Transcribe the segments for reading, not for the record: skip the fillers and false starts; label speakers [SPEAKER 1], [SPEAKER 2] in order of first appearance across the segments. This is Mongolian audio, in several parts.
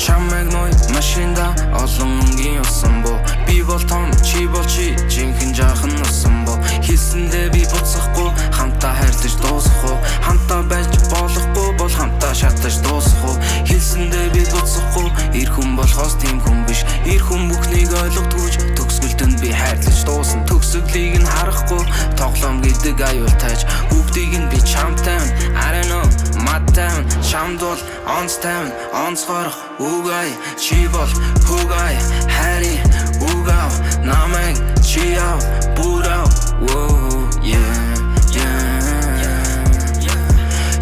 [SPEAKER 1] Чамайг ной машинда олон өнгийн усан бо. Би бол том, чи бол чи, жинхэнэ жаахан усан бо. Хэлсэндээ би буцахгүй, хамтаа хайрлаж дуусах уу? Хамтаа байж болохгүй бол хамтаа шатаж дуусах уу? Хэлсэндээ би буцахгүй, эр хүн болохоос тийм хүн биш. Эр хүн бүхнийг ойлгодгүйж төгсгөлтөнд би хайрлаж дуусна. Төгсгөлийг нь харахгүй, тоглоом гэдэг аюул тайж. Бүгдийг нь би чамтай, I don't know, маттай. Чамд бол онцтай, онцгойрох үгай. Чи бол хүгай, хайрын үгав. Намайг чи яв, бүрав.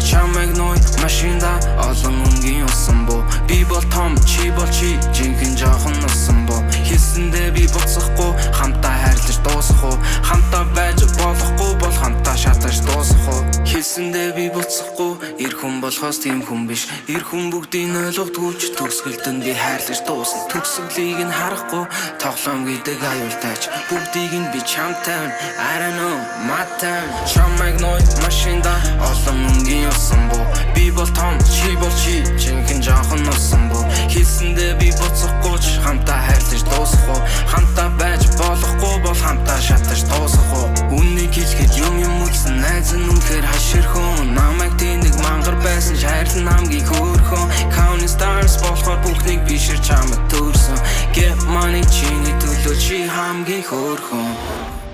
[SPEAKER 1] Чамайг ной машинда олон өнгийн усан бо. Би бол том, чи бол чи, жинхэнэ жаахан усан бо. Хэлсэндээ би буцахгүй, хамтаа хайрлаж дуусах уу? Хамтаа байж болохгүй бол хамтаа шатаж дуусах уу? Хэлсэндээ би буцахгүй, эр хүн болохоос тийм хүн биш. Эр хүн бүгдийг ойлгодгүйч төгсгөлтөнд би хайрлаж дуусна. Төгсгөлийг нь харахгүй, тоглоом гэдэг аюул тайж. Бүгдийг нь би чамтай, I don't know, маттай. Чамайг ной машинда олон өнгийн усан бо. Би бол том, чи бол чи, жинхэнэ жаахан усан бо. Хэлсэндээ би буцахгүй ч хамтаа хайрлаж дуусах уу? Хамтаа байж болохгүй бол хамтаа шатаж дуусах уу? Үннийг хэлэхэд юм үлсэн найз нь үнэхээр хаширхон. Намайг тэнэг мангар байсан хайрлан хамгийн хөөрхөн. Counting stars болохоор бүхнийг бишэр чамд төрсөн. Get money чиний төлөө чи хамгийн хөөрхөн.